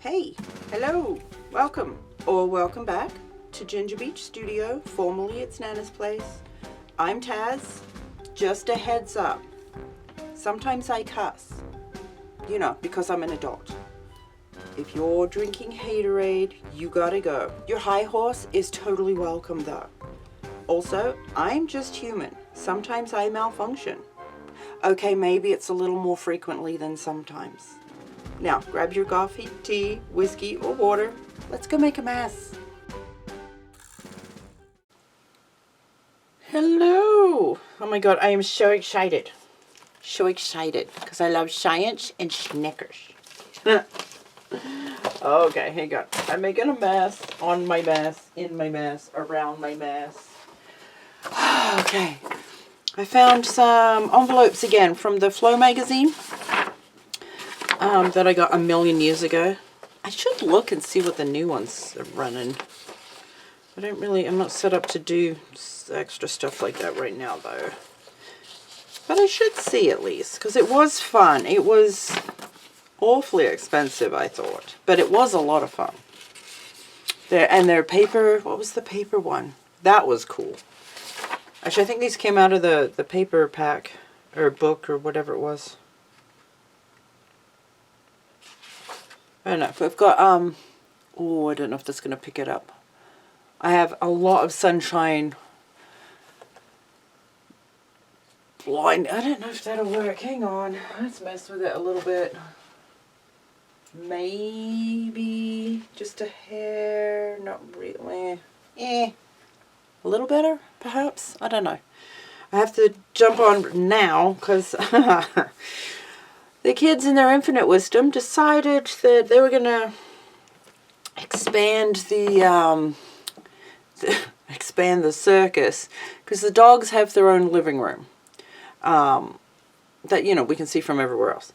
Hey, hello, welcome or welcome back to Ginger Beach Studio, formerly it's Nana's place. I'm Taz. Just a heads up, sometimes I cuss, you know, because I'm an adult. If you're drinking haterade, you gotta go. Your high horse is totally welcome though. Also, I'm just human. Sometimes I malfunction. Okay, maybe it's a little more frequently than sometimes. Now, grab your coffee, tea, whiskey, or water. Let's go make a mess. Hello! Oh my god, I am so excited. So excited, because I love science and Snickers. Okay, hang on. I'm making a mess, on my mess, in my mess, around my mess. Okay. I found some envelopes again from the Flow magazine. That I got a million years ago. I should look and see what the new ones are running. I'm not set up to do extra stuff like that right now though. But I should see at least, because it was fun. It was awfully expensive, I thought. But it was a lot of fun. Their paper, what was the paper one? That was cool. Actually, I think these came out of the paper pack, or book, or whatever it was. I don't know. We've got, oh, I don't know if that's going to pick it up. I have a lot of sunshine blind. I don't know if that'll work. Hang on. Let's mess with it a little bit. Maybe just a hair. Not really. A little better, perhaps. I don't know. I have to jump on now because the kids in their infinite wisdom decided that they were going to expand the circus, because the dogs have their own living room that, you know, we can see from everywhere else.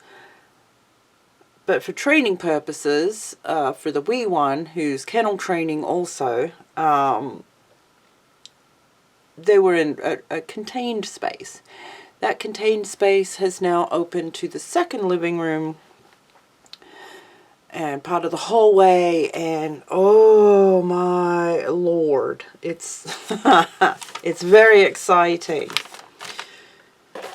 But for training purposes, for the wee one, who's kennel training also, they were in a contained space. That contained space has now opened to the second living room and part of the hallway, and oh my lord, it's it's very exciting.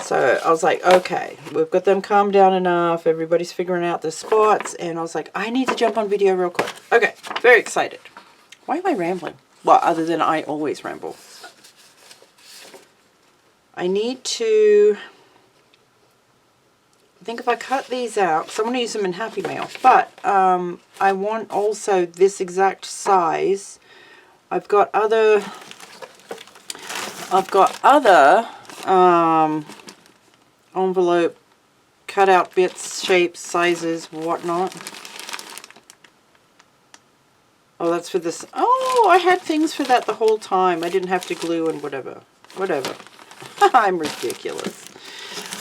So I was like, okay, we've got them calmed down enough, everybody's figuring out the spots, and I was like, I need to jump on video real quick. Okay, very excited. Why am I rambling? Well, other than I always ramble. I need to, I think if I cut these out, because I want to use them in Happy Mail, but I want also this exact size. I've got other envelope cutout bits, shapes, sizes, whatnot. Oh, that's for this. Oh, I had things for that the whole time. I didn't have to glue and whatever. I'm ridiculous.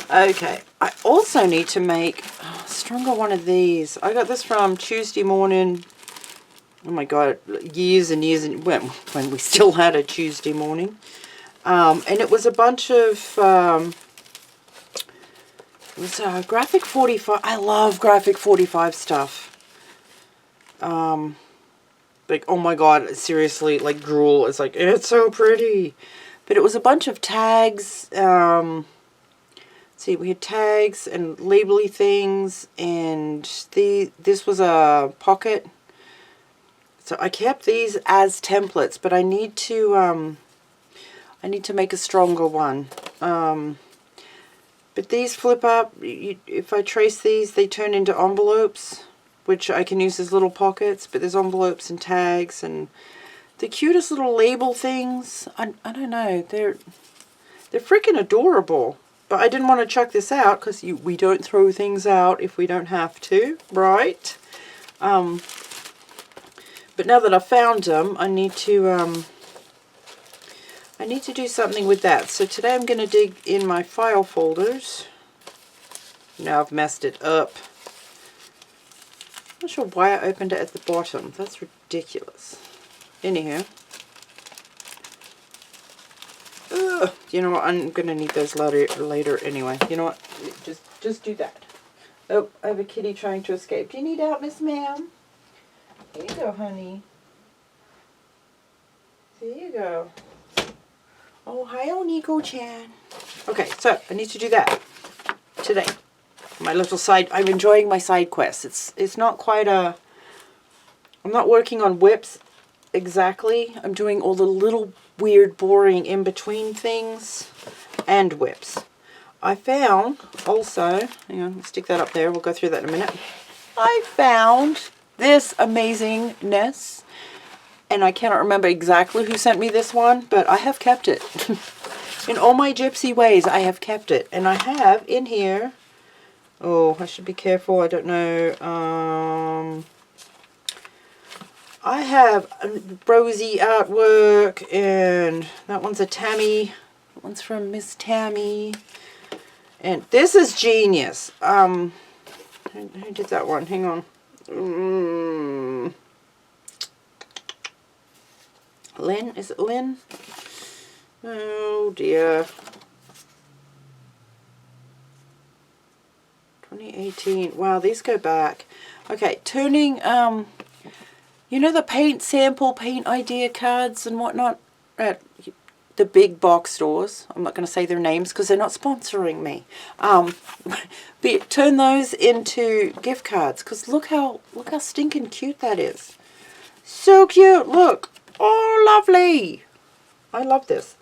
Okay, I also need to make a stronger one of these. I got this from Tuesday morning. Oh my god, years and years, and when we still had a Tuesday morning. And it was a bunch of, it was graphic 45. I love graphic 45 stuff. Like, oh my god, seriously, like drool. It's like, it's so pretty. But it was a bunch of tags. Let's see, we had tags and labely things, and this was a pocket. So I kept these as templates, but I need to make a stronger one. But these flip up. If I trace these, they turn into envelopes, which I can use as little pockets. But there's envelopes and tags and the cutest little label things. I don't know. They're freaking adorable. But I didn't want to chuck this out because we don't throw things out if we don't have to, right? But now that I've found them, I need to do something with that. So today I'm going to dig in my file folders. Now I've messed it up. I'm not sure why I opened it at the bottom. That's ridiculous. Anyhow. Ugh, you know what? I'm going to need those later anyway. You know what? Just do that. Oh, I have a kitty trying to escape. Do you need out, Miss Ma'am? Here you go, honey. There you go. Oh, hi, Nico-chan. Okay, so I need to do that today. My little side, I'm enjoying my side quests. It's not quite a, I'm not working on whips exactly. I'm doing all the little weird, boring in-between things and whips. I found also, hang on, stick that up there. We'll go through that in a minute. I found this amazingness, and I cannot remember exactly who sent me this one, but I have kept it. In all my gypsy ways, I have kept it. And I have in here, oh, I should be careful, I don't know, I have Rosie artwork, and that one's a Tammy, that one's from Miss Tammy, and this is genius. Who did that one? Hang on. Lynn, is it Lynn? Oh dear. 2018. Wow, these go back. Okay, turning, you know the paint sample, paint idea cards and whatnot at the big box stores. I'm not going to say their names because they're not sponsoring me. But turn those into gift cards because look how stinking cute that is. So cute. Look. Oh, lovely. I love this.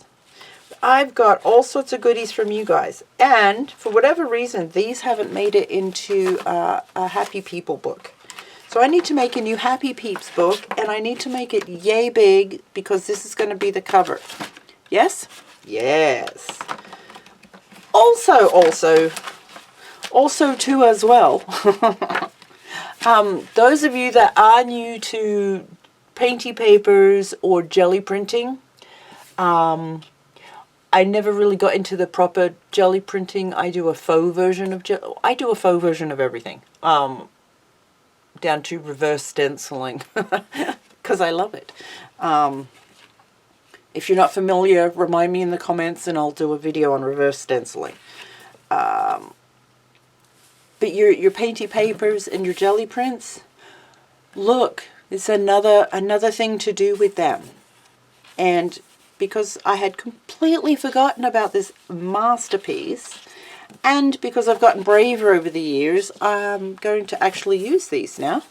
I've got all sorts of goodies from you guys, and for whatever reason these haven't made it into a Happy People book. So I need to make a new Happy Peeps book, and I need to make it yay big because this is going to be the cover. Yes? Yes. Also too as well, those of you that are new to painty papers or jelly printing, I never really got into the proper jelly printing. I do a faux version of everything, down to reverse stenciling because I love it. If you're not familiar, remind me in the comments and I'll do a video on reverse stenciling. But your painty papers and your jelly prints, look, it's another thing to do with them. And because I had completely forgotten about this masterpiece, and because I've gotten braver over the years, I'm going to actually use these now.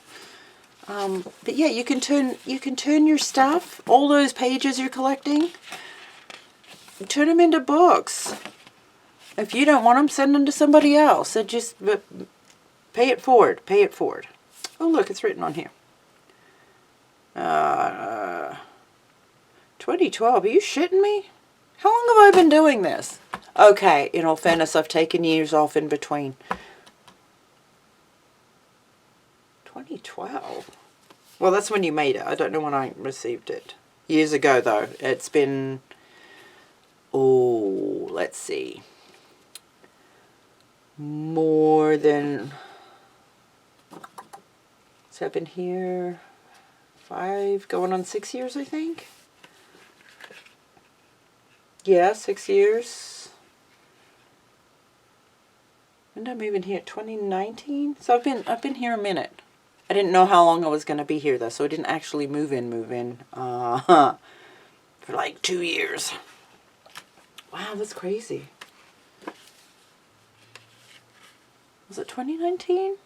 But yeah, you can turn your stuff, all those pages you're collecting, turn them into books. If you don't want them, send them to somebody else. So just pay it forward. Pay it forward. Oh, look, it's written on here. 2012. Are you shitting me? How long have I been doing this? Okay, in all fairness, I've taken years off in between. 2012. Well, that's when you made it. I don't know when I received it. Years ago, though. It's been, oh, let's see. More than, so I've been here 5, going on 6 years, I think. Yeah, 6 years. When did I move in here? 2019. So I've been here a minute. I didn't know how long I was going to be here though, so I didn't actually move in. For like 2 years. Wow, that's crazy. Was it 2019?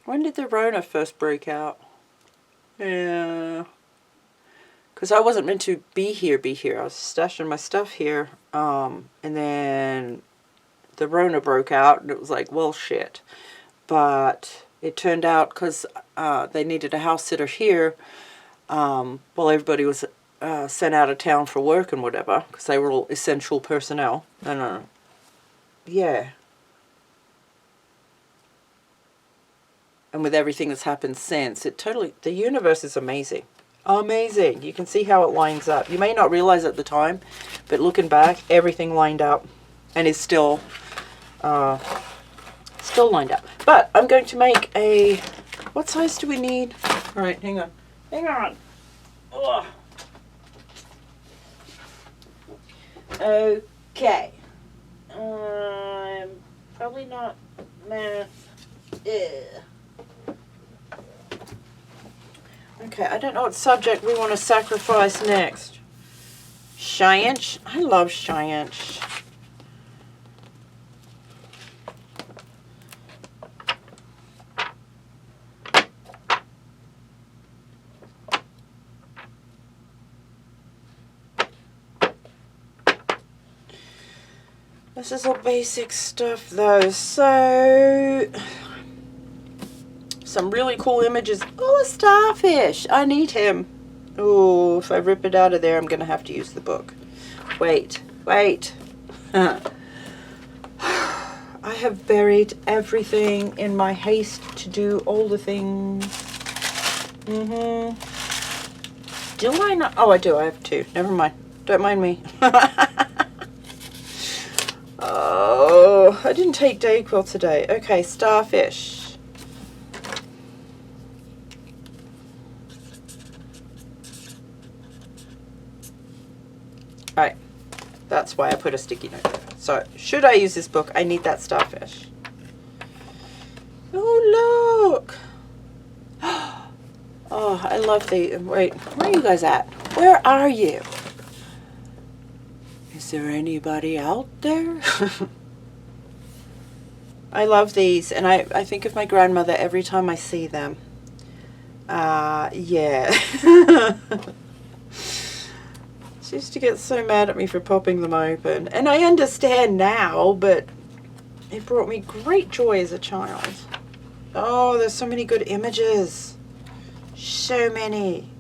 When did the Rona first break out? Yeah. Because I wasn't meant to be here. I was stashing my stuff here. And then the Rona broke out, and it was like, well, shit. But it turned out, because they needed a house sitter here, while everybody was sent out of town for work and whatever, because they were all essential personnel. And yeah. And with everything that's happened since, the universe is amazing. Amazing. You can see how it lines up. You may not realize at the time, but looking back, everything lined up and is still lined up. But I'm going to make a, what size do we need? All right, hang on. Ugh. Okay. Probably not math. Okay, I don't know what subject we want to sacrifice next. Science. I love science. This is all basic stuff though, so some really cool images. Oh, a starfish! I need him. Oh, if I rip it out of there, I'm going to have to use the book. Wait. I have buried everything in my haste to do all the things. Do I not? Oh, I do. I have two. Never mind. Don't mind me. Oh, I didn't take Dayquil today. Okay, starfish. Alright, that's why I put a sticky note there. So, should I use this book? I need that starfish. Oh, look! Oh, I love the... Wait, where are you guys at? Where are you? Is there anybody out there? I love these, and I think of my grandmother every time I see them. Yeah. She used to get so mad at me for popping them open. And I understand now, but it brought me great joy as a child. Oh, there's so many good images. So many.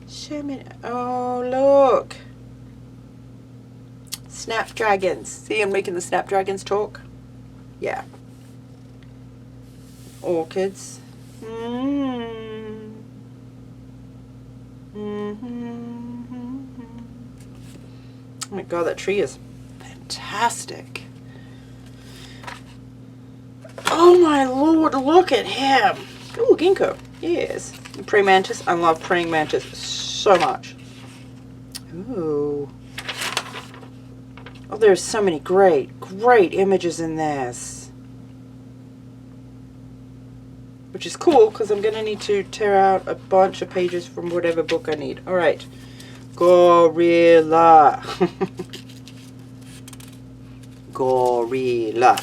So many. Oh, look. Snapdragons. See, I'm making the snapdragons talk. Yeah. Orchids. Oh my god, that tree is fantastic. Oh my lord, look at him. Ooh, ginkgo. Yes. Praying mantis. I love praying mantis so much. Ooh. Oh, there's so many great images in this. Which is cool, because I'm going to need to tear out a bunch of pages from whatever book I need. Alright. Gorilla. Gorilla.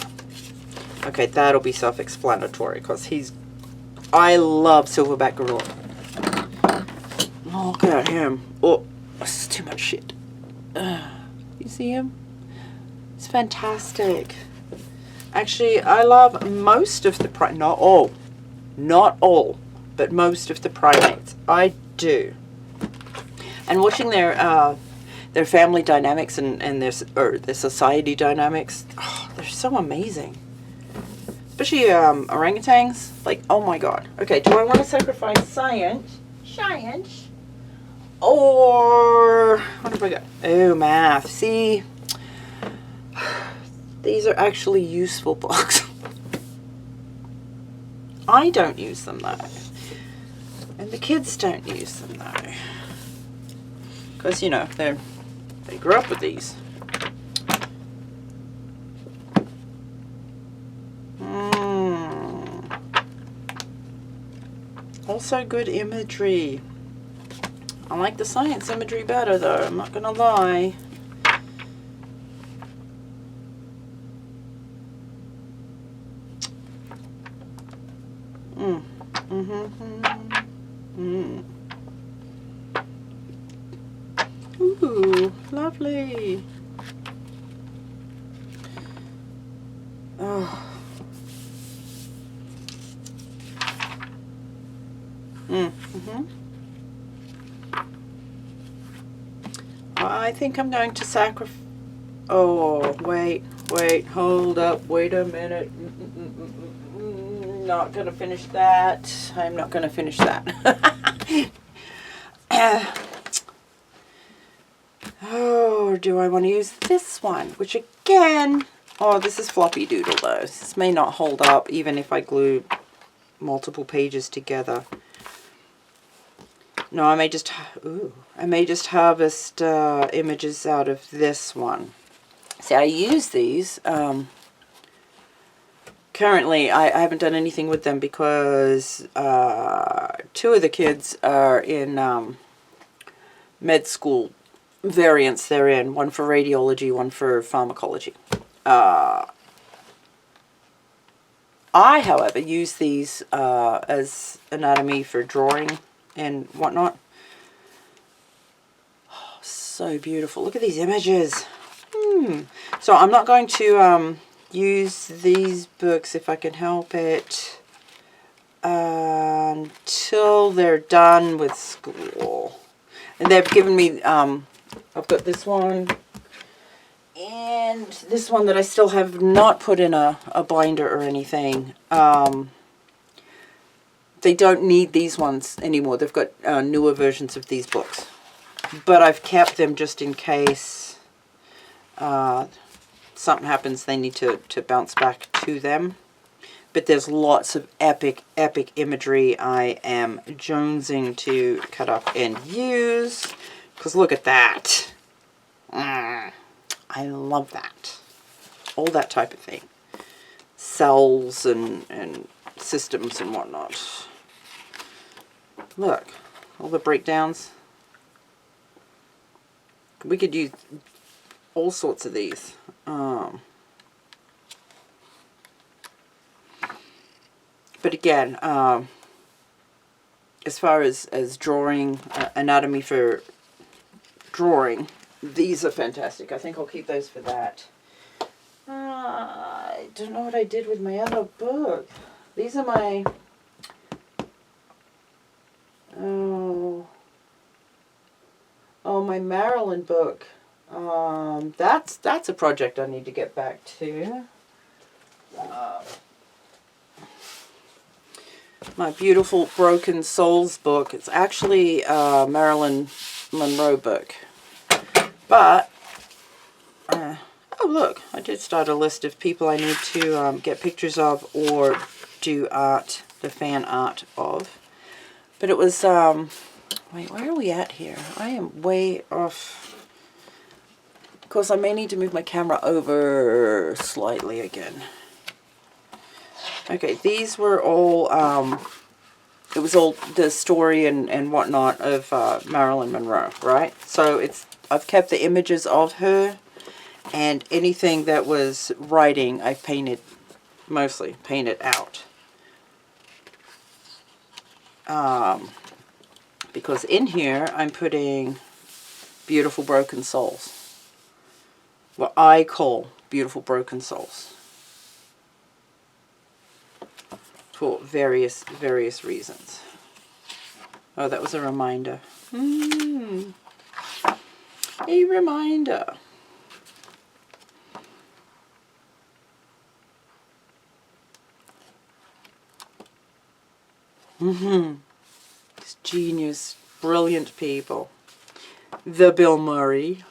Okay, that'll be self-explanatory, because I love silverback gorilla. Look at him. Oh, this is too much shit. You see him? It's fantastic. Actually, I love most of the not all, but most of the primates. I do. And watching their family dynamics and their society dynamics, oh, they're so amazing. Especially orangutans. Like, oh my god. Okay, do I want to sacrifice science, or what have I got? Oh, math. See, these are actually useful books. I don't use them though, and the kids don't use them though, because you know they grew up with these. Also good imagery. I like the science imagery better though, I'm not gonna lie. Ooh, lovely. Oh. I think I'm going to sacrifice. Oh, wait, hold up, wait a minute. Not gonna finish that. I'm not gonna finish that. Oh, do I want to use this one? Which again, oh, this is floppy doodle though. This may not hold up even if I glue multiple pages together. No, I may just harvest images out of this one. See, I use these currently I haven't done anything with them because 2 of the kids are in med school variants they're in. One for radiology, one for pharmacology. I, however, use these as anatomy for drawing and whatnot. Oh, so beautiful. Look at these images. So I'm not going to use these books, if I can help it, until they're done with school. And they've given me, I've got this one and this one that I still have not put in a binder or anything. They don't need these ones anymore. They've got newer versions of these books. But I've kept them just in case something happens, they need to bounce back to them. But there's lots of epic imagery I am jonesing to cut up and use. Because look at that. I love that. All that type of thing. Cells and systems and whatnot. Look, all the breakdowns. We could use all sorts of these. But again, as far as drawing, anatomy for drawing, these are fantastic. I think I'll keep those for that. I don't know what I did with my other book. These are my... Oh, my Maryland book. That's a project I need to get back to. My Beautiful Broken Souls book. It's actually a Marilyn Monroe book. But, oh look, I did start a list of people I need to get pictures of or do art, the fan art of. But it was, wait, where are we at here? I am way off. Of course, I may need to move my camera over slightly again. Okay, these were all, it was all the story and whatnot of Marilyn Monroe, right? So I've kept the images of her, and anything that was writing, I painted, mostly painted out. Because in here, I'm putting Beautiful Broken Souls. What I call Beautiful Broken Souls. For various reasons. Oh, that was a reminder. A reminder. These genius, brilliant people. The Bill Murray.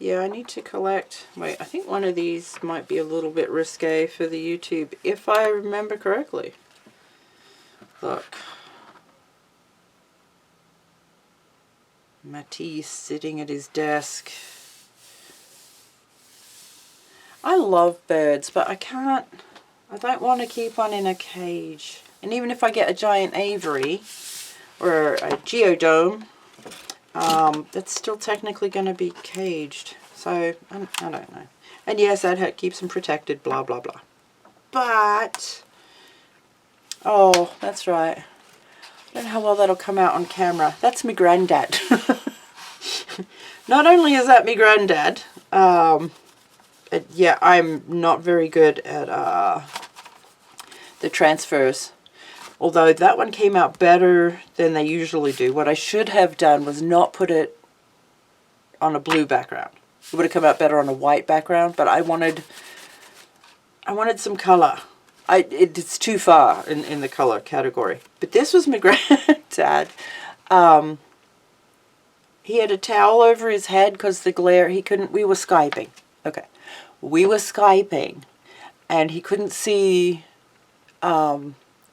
Yeah, I need to collect... Wait, I think one of these might be a little bit risque for the YouTube, if I remember correctly. Look. Matisse sitting at his desk. I love birds, but I can't... I don't want to keep one in a cage. And even if I get a giant aviary or a geodome, that's still technically going to be caged. So, I don't know. And yes, that keeps them protected, blah, blah, blah. But, oh, that's right. I don't know how well that'll come out on camera. That's me granddad. Not only is that me granddad, yeah, I'm not very good at the transfers. Although that one came out better than they usually do. What I should have done was not put it on a blue background. It would have come out better on a white background, but I wanted some color. It's too far in the color category. But this was my granddad. He had a towel over his head because the glare, he couldn't, we were Skyping. Okay. We were Skyping and he couldn't see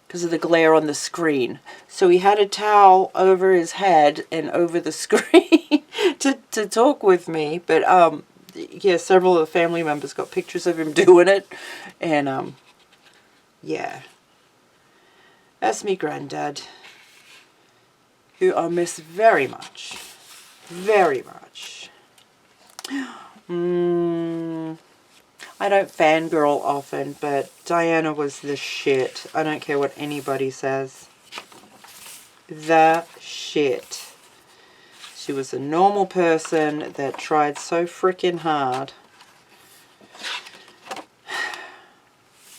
because of the glare on the screen. So he had a towel over his head and over the screen to talk with me. But yeah, several of the family members got pictures of him doing it. And yeah, that's me granddad, who I miss very much. Very much. I don't fangirl often, but Diana was the shit. I don't care what anybody says. The shit. She was a normal person that tried so freaking hard.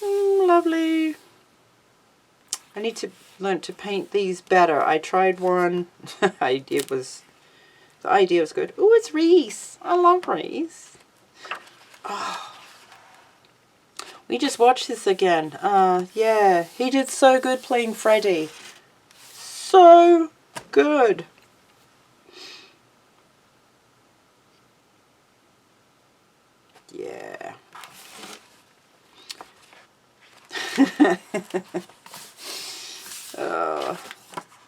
Lovely. I need to learn to paint these better. I tried one. The idea was good. Oh, it's Reese. I love Reese. Oh. We just watched this again. Yeah, he did so good playing Freddy. So good. Yeah.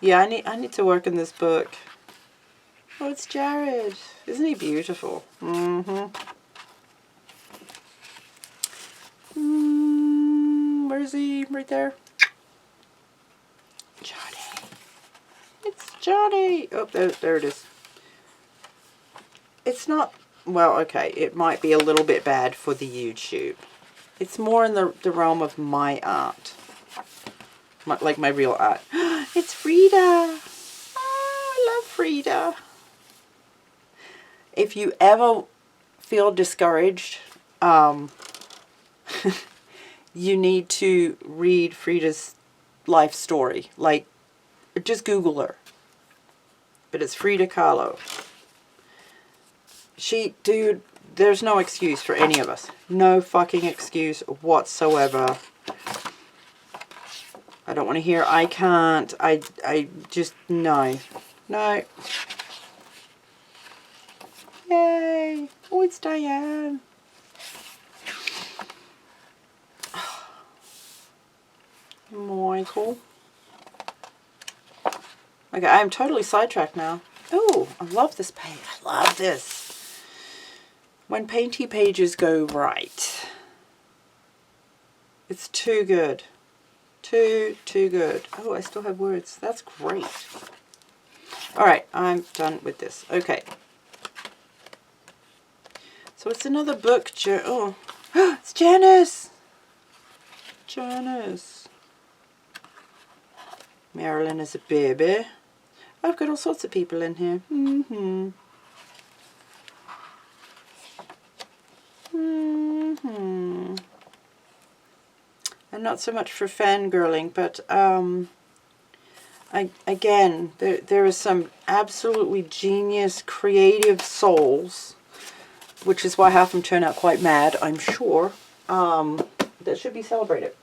Yeah, I need to work on this book. Oh, it's Jared. Isn't he beautiful? Where is he? Right there. Johnny. It's Johnny. Oh, there it is. It's not, well, okay, it might be a little bit bad for the YouTube. It's more in the realm of my art. Like my real art. It's Frida. Oh, I love Frida. If you ever feel discouraged, you need to read Frida's life story. Like, just Google her. But it's Frida Kahlo. Dude, there's no excuse for any of us. No fucking excuse whatsoever. I don't want to hear I can't. I just, no. No. Yay. Oh, it's Diane. Michael. Okay, I'm totally sidetracked now. Oh, I love this page. I love this. When painty pages go right. It's too good. Too good. Oh, I still have words. That's great. Alright, I'm done with this. Okay. So it's another book. Oh, it's Janice. Janice. Marilyn is a baby. I've got all sorts of people in here. And not so much for fangirling, but again, there are some absolutely genius, creative souls, which is why half of them turn out quite mad, I'm sure, that should be celebrated.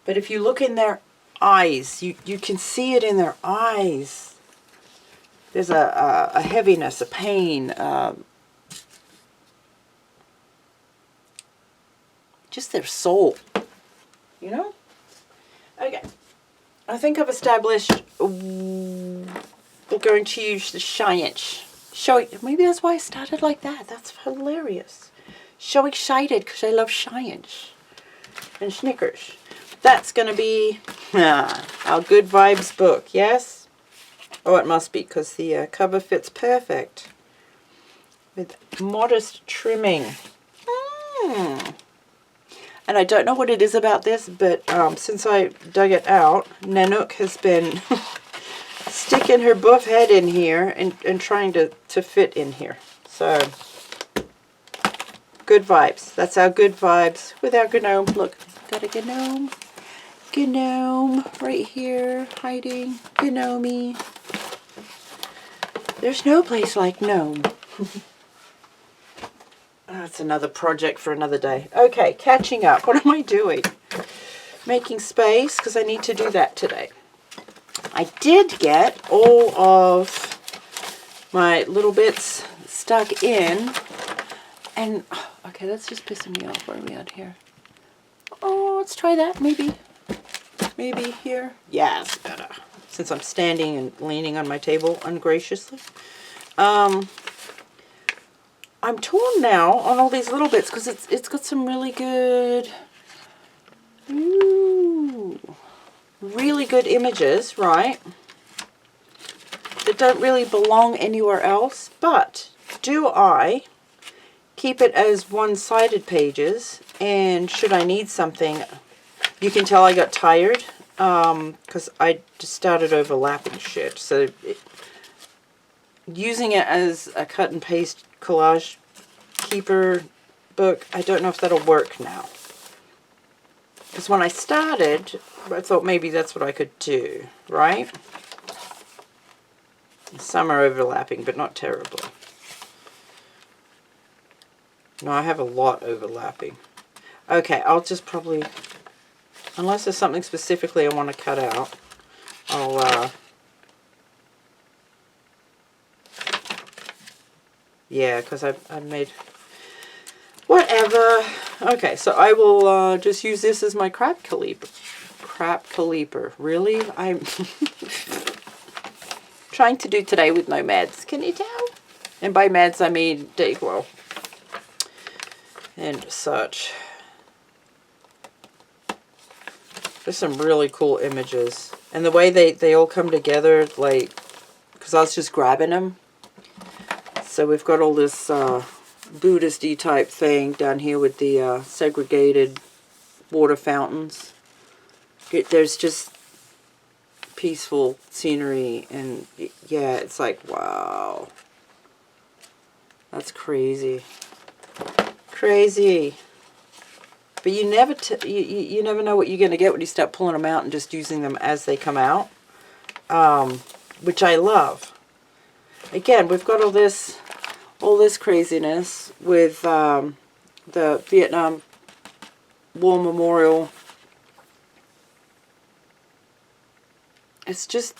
But if you look in their eyes, you can see it in their eyes. There's a heaviness, a pain, just their soul, you know? Okay, I think I've established we're going to use the science. Maybe that's why I started like that. That's hilarious. So excited because I love science and Snickers. That's going to be our Good Vibes book, yes? Oh, it must be because the cover fits perfect with modest trimming. And I don't know what it is about this, but since I dug it out, Nanook has been sticking her buff head in here and trying to fit in here. So, Good Vibes. That's our Good Vibes with our gnome. Look, got a gnome. Gnome right here, hiding. Gnomey. There's no place like Gnome. That's another project for another day. Okay, catching up. What am I doing? Making space, because I need to do that today. I did get all of my little bits stuck in. And, okay, that's just pissing me off. Where are we at here? Oh, let's try that, maybe. maybe here. Yeah, it's better. Since I'm standing and leaning on my table ungraciously. I'm torn now on all these little bits because it's got some really good, really good images, right? That don't really belong anywhere else. But do I keep it as one-sided pages? And should I need something, you can tell I got tired because I just started overlapping shit. So using it as a cut and paste collage keeper book, I don't know if that'll work now. Because when I started, I thought maybe that's what I could do, right? Some are overlapping, but not terribly. No, I have a lot overlapping. Okay, I'll just probably, unless there's something specifically I want to cut out, I'll, yeah, because I've made, whatever. Okay, so I will just use this as my crap caliper. Really? I'm trying to do today with no meds. Can you tell? And by meds, I mean Dayquil and such. There's some really cool images. And the way they all come together, like, because I was just grabbing them. So we've got all this Buddhist-y type thing down here with the segregated water fountains. There's just peaceful scenery, and yeah, it's like, wow. That's crazy. Crazy. But you never you never know what you're going to get when you start pulling them out and just using them as they come out, which I love. Again, we've got all this craziness with the Vietnam War Memorial. It's just,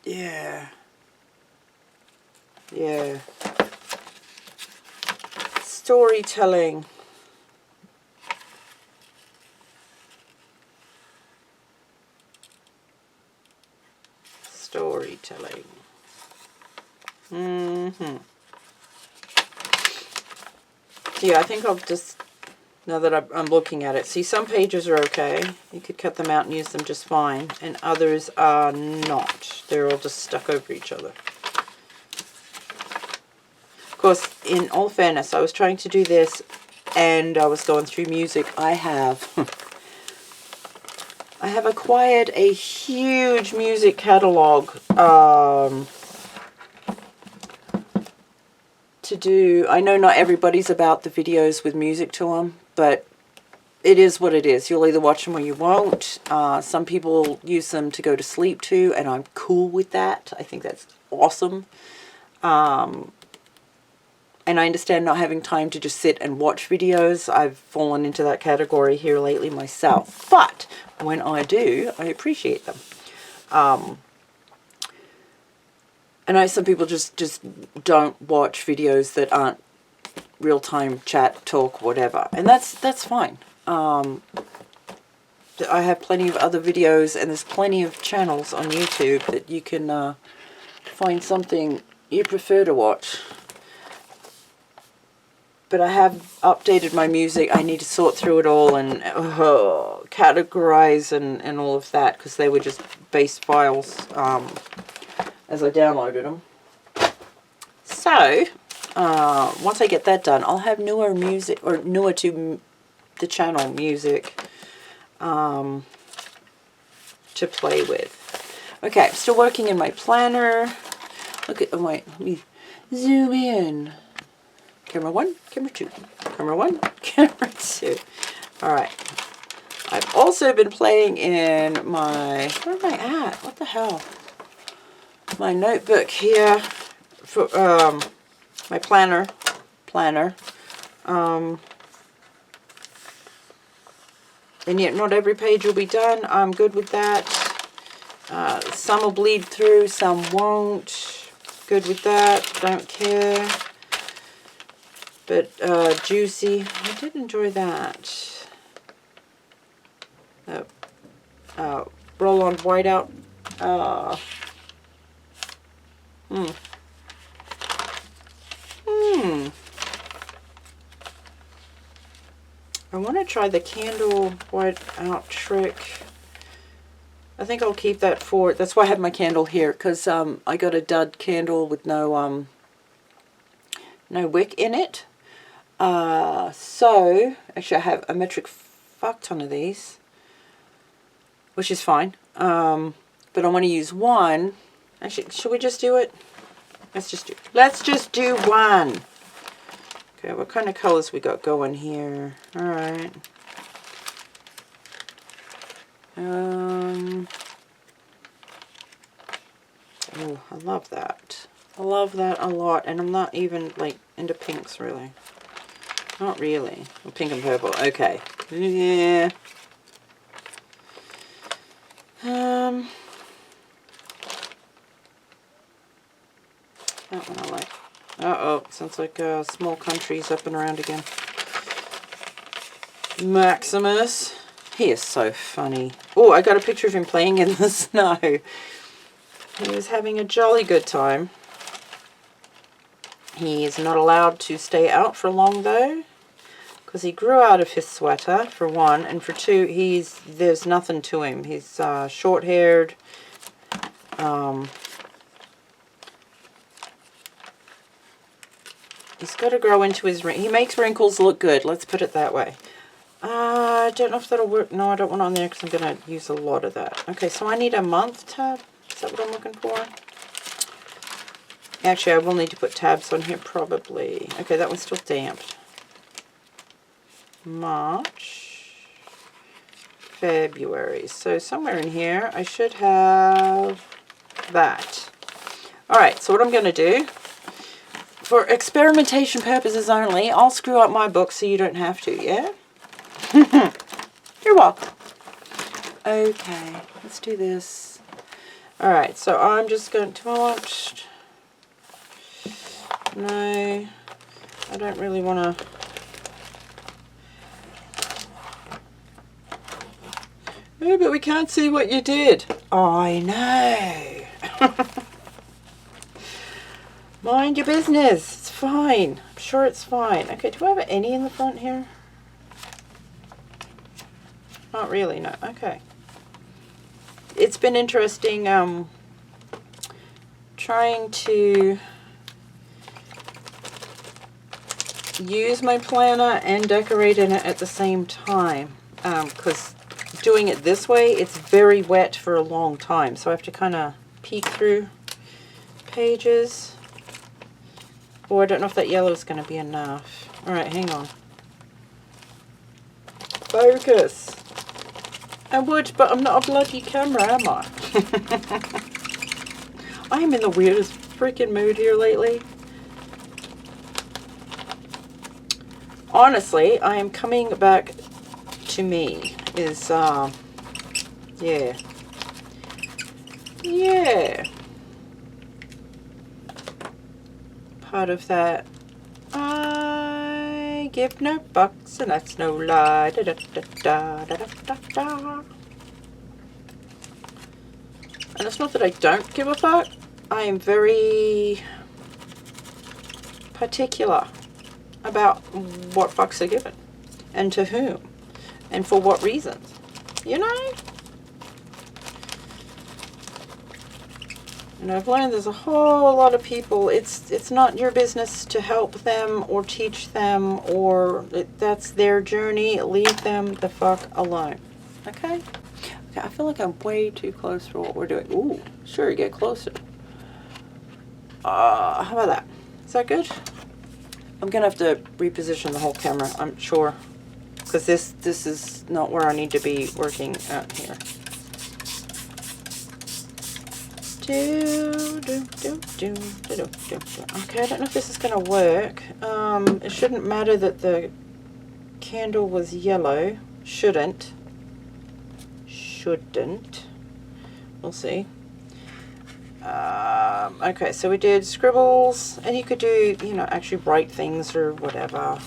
yeah. Yeah. Storytelling. Storytelling. Yeah, I think I'll just, now that I'm looking at it, see, some pages are okay. You could cut them out and use them just fine, and others are not. They're all just stuck over each other. Of course, in all fairness, I was trying to do this and I was going through music. I have acquired a huge music catalog to do. I know not everybody's about the videos with music to them, but it is what it is. You'll either watch them or you won't. Some people use them to go to sleep to, and I'm cool with that. I think that's awesome. And I understand not having time to just sit and watch videos. I've fallen into that category here lately myself. But when I do, I appreciate them. I know some people just don't watch videos that aren't real-time chat, talk, whatever. And that's fine. I have plenty of other videos, and there's plenty of channels on YouTube that you can find something you prefer to watch. But I have updated my music. I need to sort through it all and categorize and all of that, because they were just base files as I downloaded them. So, once I get that done, I'll have newer music, or newer to the channel music to play with. Okay, I'm still working in my planner. Look at, oh wait, let me zoom in. Camera 1, camera 2, camera 1, camera 2. Alright. I've also been playing in my, where am I at? What the hell? My notebook here, for my planner. And yet not every page will be done. I'm good with that. Some will bleed through, some won't. Good with that, don't care. But Juicy, I did enjoy that. roll-on whiteout. I want to try the candle whiteout trick. I think I'll keep that for, that's why I have my candle here, because I got a dud candle with no wick in it. So, actually I have a metric fuck ton of these, which is fine. But I want to use one. Actually, should we just do it? Let's just do one. Okay, what kind of colors we got going here? All right. Oh, I love that. I love that a lot, and I'm not even like into pinks really. Not really. Well, pink and purple. Okay. Yeah. That one I like. Uh-oh, sounds like small countries up and around again. Maximus. He is so funny. Oh, I got a picture of him playing in the snow. He was having a jolly good time. He is not allowed to stay out for long though, because he grew out of his sweater, for one, and for two, there's nothing to him. He's short-haired. He's got to grow into his wrinkles. He makes wrinkles look good, let's put it that way. I don't know if that'll work. No, I don't want it on there because I'm going to use a lot of that. Okay, so I need a month tab. Is that what I'm looking for? Actually, I will need to put tabs on here probably. Okay, that one's still damped. March, February. So somewhere in here, I should have that. All right, so what I'm going to do, for experimentation purposes only, I'll screw up my book so you don't have to, yeah? You're welcome. Okay, let's do this. All right, so I'm just going to watch. No, I don't really want to. Oh, but we can't see what you did. I know. Mind your business. It's fine. I'm sure it's fine. Okay, do I have any in the front here? Not really, no. Okay. It's been interesting trying to use my planner and decorate in it at the same time, because doing it this way, it's very wet for a long time, so I have to kind of peek through pages. Oh, I don't know if that yellow is going to be enough. All right, hang on. Focus. I would, but I'm not a bloody camera, am I? I am in the weirdest freaking mood here lately. Honestly, I am coming back to me. Yeah. Yeah. Part of that. I give no fucks, and that's no lie. Da, da, da, da, da, da, da. And it's not that I don't give a fuck. I am very particular about what fucks are given, and to whom, and for what reasons, you know? And I've learned there's a whole lot of people, it's not your business to help them or teach them, or that's their journey. Leave them the fuck alone. Okay? Okay, I feel like I'm way too close for what we're doing. Ooh, sure, get closer. How about that? Is that good? I'm gonna have to reposition the whole camera, I'm sure, because this is not where I need to be working at here. Okay, I don't know if this is gonna work. It shouldn't matter that the candle was yellow. Shouldn't. We'll see. Okay, so we did scribbles, and you could do, you know, actually write things or whatever.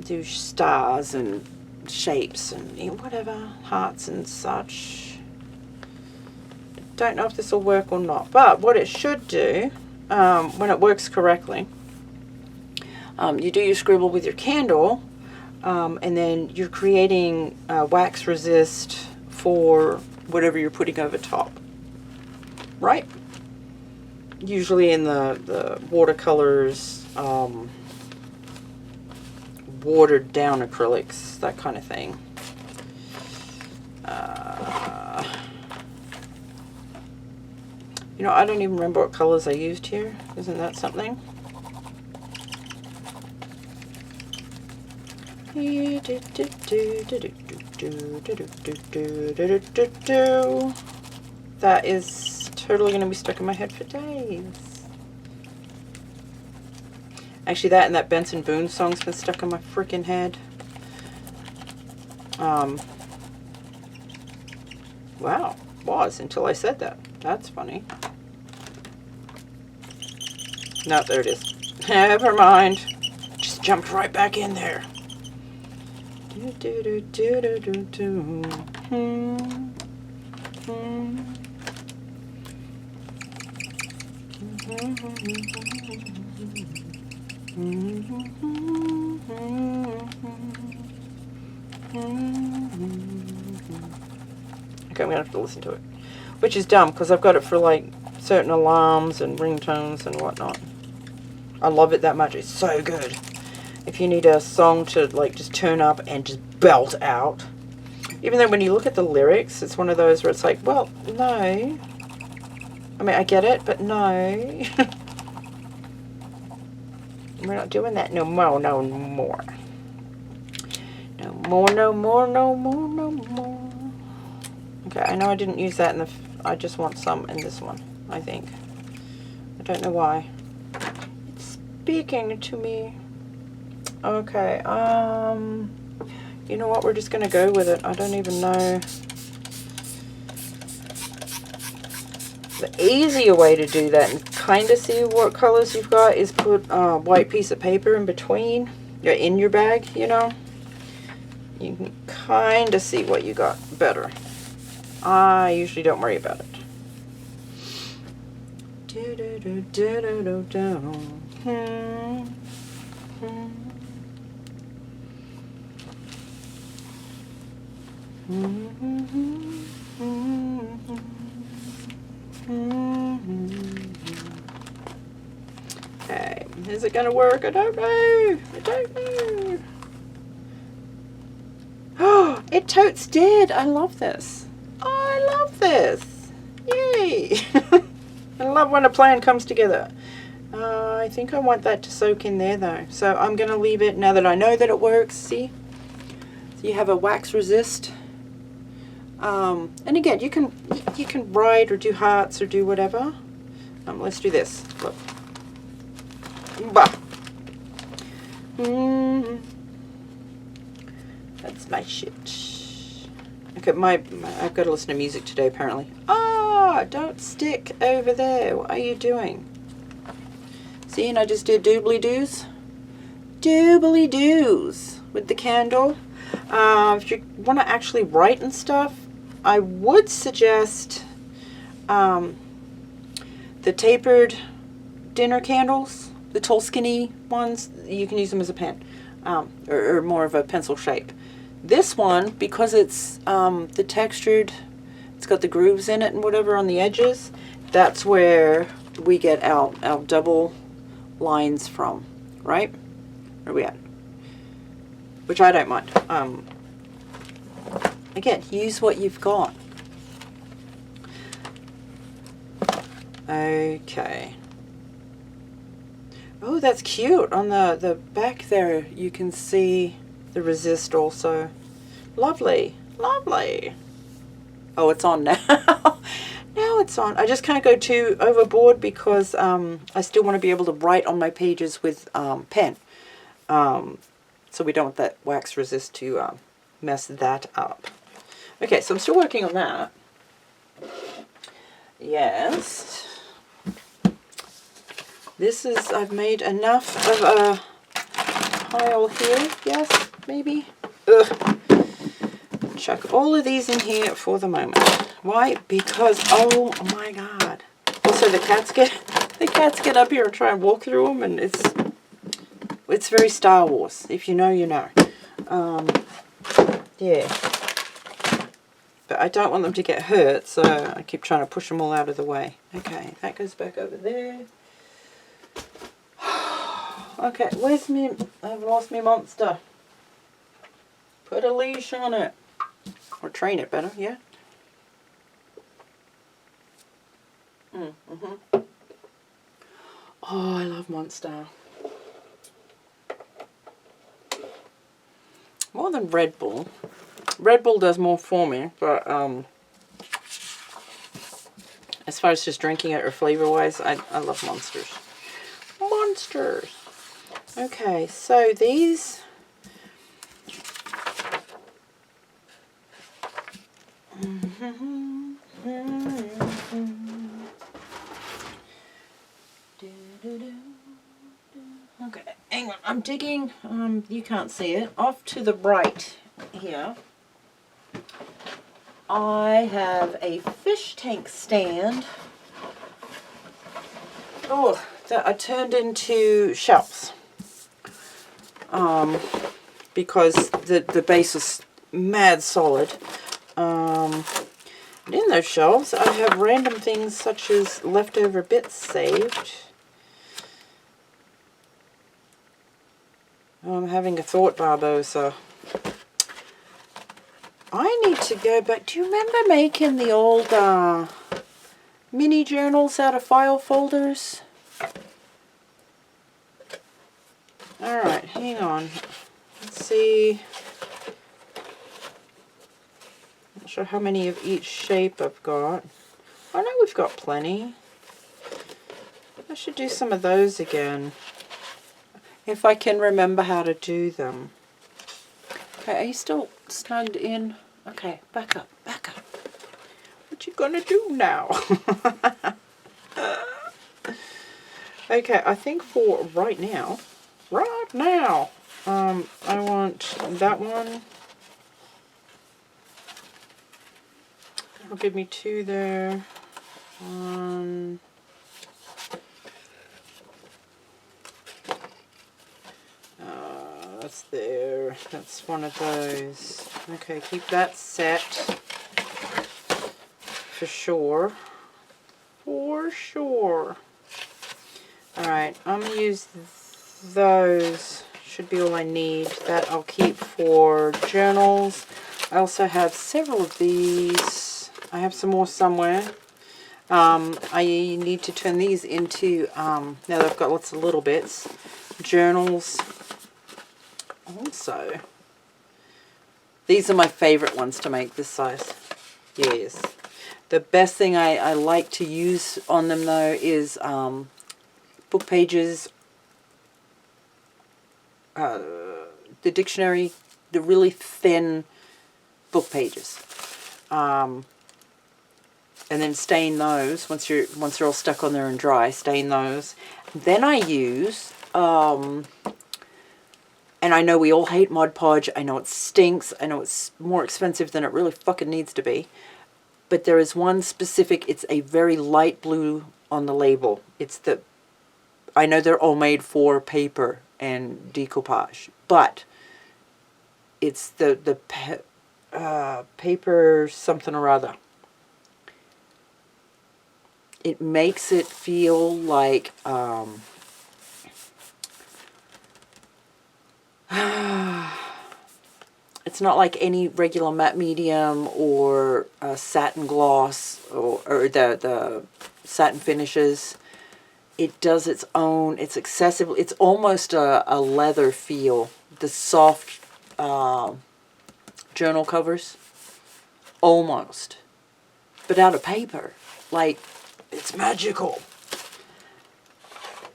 Do stars and shapes and whatever, hearts and such. Don't know if this will work or not, but what it should do, when it works correctly, you do your scribble with your candle, and then you're creating wax resist for whatever you're putting over top, right? Usually in the watercolors, watered down acrylics, that kind of thing. You know, I don't even remember what colors I used here. Isn't that something? That is totally going to be stuck in my head for days. Actually, that and that Benson Boone song's been stuck in my freaking head. Wow, was until I said that. That's funny. No, there it is. Never mind. Just jumped right back in there. Okay, I'm gonna have to listen to it, which is dumb because I've got it for like certain alarms and ringtones and whatnot. I love it that much. It's so good. If you need a song to like just turn up and just belt out, even though when you look at the lyrics, it's one of those where it's like, well, no. I mean, I get it, but no. We're not doing that no more, no more. No more, no more, no more, no more. Okay, I know I didn't use that in the... I just want some in this one, I think. I don't know why. It's speaking to me. Okay, you know what? We're just going to go with it. I don't even know. The easier way to do that and kind of see what colors you've got is put a white piece of paper in between, in your bag, you know. You can kind of see what you got better. I usually don't worry about it. Okay, is it gonna work? I don't know. I don't know. Oh, it totes did. I love this. I love this. Yay. I love when a plan comes together. I think I want that to soak in there though. So I'm going to leave it now that I know that it works. See? So you have a wax resist. And again, you can write or do hearts or do whatever. Let's do this. Look. Bah. That's my shit. Okay, I've got to listen to music today apparently. Ah, don't stick over there. What are you doing? See, and I just did doobly-doos. Doobly-doos with the candle. If you want to actually write and stuff, I would suggest the tapered dinner candles, the tall skinny ones. You can use them as a pen, or more of a pencil shape. This one, because it's the textured, it's got the grooves in it and whatever on the edges, that's where we get our double lines from, right? Where are we at? Which I don't mind. Again, use what you've got. Okay. Oh, that's cute. On the back there, you can see the resist also. Lovely. Lovely. Oh, it's on now. Now it's on. I just can't go too overboard because I still want to be able to write on my pages with pen. So we don't want that wax resist to mess that up. Okay, so I'm still working on that. Yes. This is, I've made enough of a pile here. Yes, maybe. Ugh. chuck all of these in here for the moment. Why? Because, oh my God. Also, the cats get up here and try and walk through them, and it's very Star Wars. If you know, you know. Yeah. But I don't want them to get hurt, so I keep trying to push them all out of the way. Okay, that goes back over there. Okay, where's me? I've lost my monster. Put a leash on it. Or train it better, yeah? Oh, I love Monster. More than Red Bull. Red Bull does more for me, but as far as just drinking it or flavor-wise, I love Monsters. Monsters! Okay, so these... Okay, hang on, I'm digging, you can't see it, off to the right here. I have a fish tank stand, that I turned into shelves, because the base is mad solid. And in those shelves I have random things such as leftover bits saved. I'm having a thought, Barbosa. I need to go back. Do you remember making the old mini journals out of file folders? Alright, hang on. Let's see. Not sure how many of each shape I've got. I know we've got plenty. I should do some of those again. If I can remember how to do them. Okay, are you still snugged in? Okay, back up, back up. What you gonna do now? Okay, I think for right now, I want that one. That'll give me 2 there. That's there. That's one of those. Okay, keep that set for sure. For sure. Alright, I'm going to use those. Should be all I need. That I'll keep for journals. I also have several of these. I have some more somewhere. I need to turn these into, now that I've got lots of little bits, journals. Also, these are my favorite ones to make this size. Yes. The best thing I like to use on them though is book pages, the dictionary, the really thin book pages. And then stain those once they're all stuck on there and dry. Stain those. Then I use and I know we all hate Mod Podge. I know it stinks. I know it's more expensive than it really fucking needs to be. But there is one specific, it's a very light blue on the label. It's the, I know they're all made for paper and decoupage, but it's the paper something or other. It makes it feel like it's not like any regular matte medium or satin gloss or the satin finishes. It does its own, it's accessible, it's almost a leather feel. The soft journal covers, almost, but out of paper. Like, it's magical.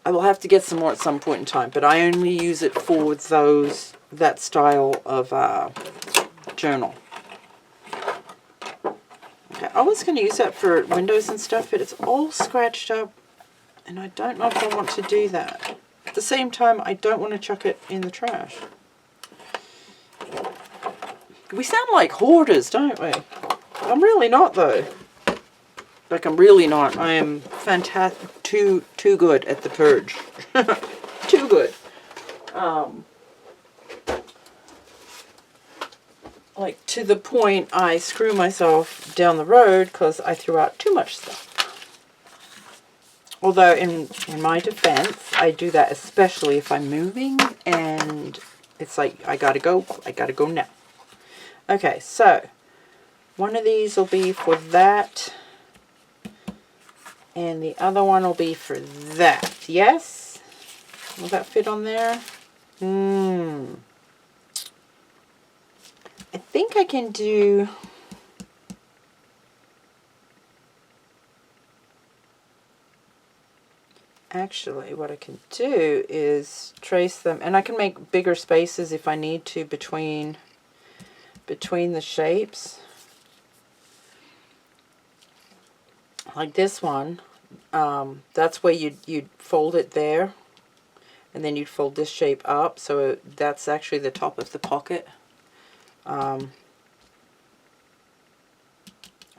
I will have to get some more at some point in time, but I only use it for that style of journal. Okay, I was going to use that for windows and stuff, but it's all scratched up, and I don't know if I want to do that. At the same time, I don't want to chuck it in the trash. We sound like hoarders, don't we? I'm really not, though. Like, I'm really not. I am fantastic. Too good at the purge. Too good. Like, to the point I screw myself down the road because I threw out too much stuff. Although, in my defense, I do that especially if I'm moving and it's like, I gotta go now. Okay, so, one of these will be for that, and the other one will be for that. Yes? Will that fit on there? I think I can do... Actually, what I can do is trace them, and I can make bigger spaces if I need to between the shapes. Like this one, that's where you'd fold it there, and then you'd fold this shape up, so that's actually the top of the pocket. I'm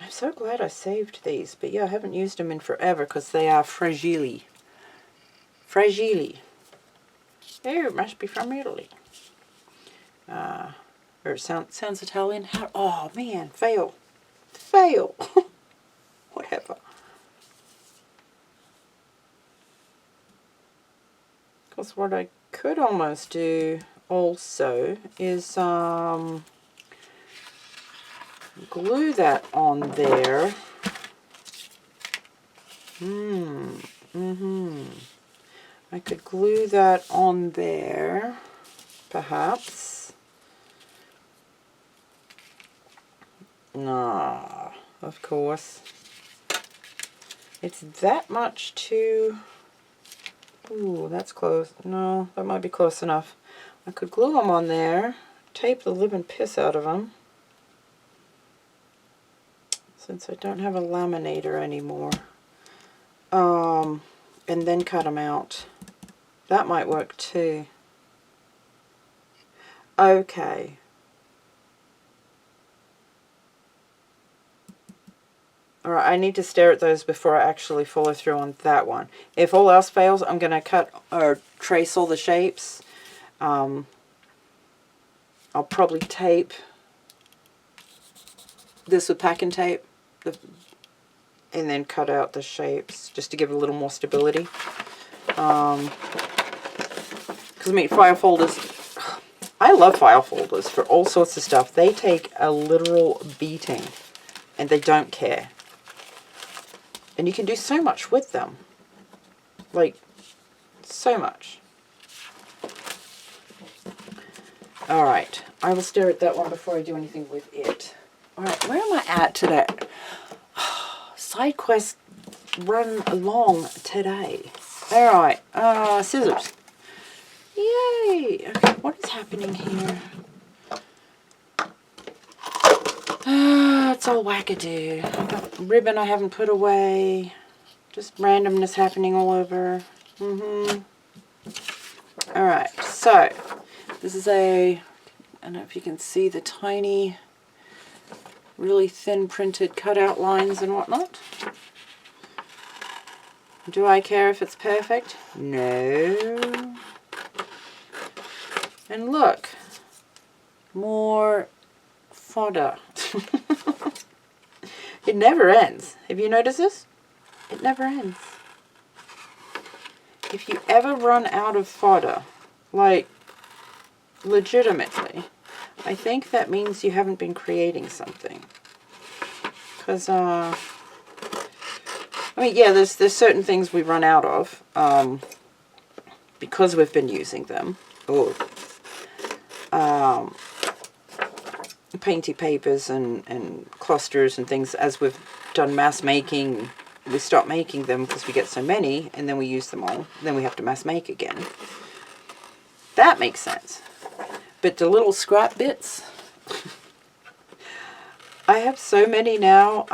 so glad I saved these, but yeah, I haven't used them in forever because they are fragile. Fragile. Oh, it must be from Italy. Or it sounds Italian. Oh man, fail. Fail. Whatever. Because what I could almost do also is glue that on there. I could glue that on there, perhaps. Nah, of course. It's that much too... Ooh, that's close. No, that might be close enough. I could glue them on there, tape the living piss out of them, since I don't have a laminator anymore. And then cut them out. That might work too. Okay. Alright, I need to stare at those before I actually follow through on that one. If all else fails, I'm going to cut or trace all the shapes. I'll probably tape this with packing tape. And then cut out the shapes just to give it a little more stability. Because I mean, file folders, I love file folders for all sorts of stuff. They take a literal beating and they don't care. And you can do so much with them. Like, so much. Alright, I will stare at that one before I do anything with it. Alright, where am I at today? Side quest run along today. Alright, scissors. Yay! Okay, what is happening here? It's all wackadoo. I've got ribbon I haven't put away. Just randomness happening all over. Alright, so this is I don't know if you can see the tiny, really thin printed cutout lines and whatnot. Do I care if it's perfect? No. And look, more fodder. It never ends. Have you noticed this? It never ends. If you ever run out of fodder, like legitimately, I think that means you haven't been creating something. Because, I mean, yeah, there's certain things we run out of because we've been using them. Or painty papers and clusters and things. As we've done mass making, we stop making them because we get so many, and then we use them all. Then we have to mass make again. That makes sense. But the little scrap bits, I have so many now.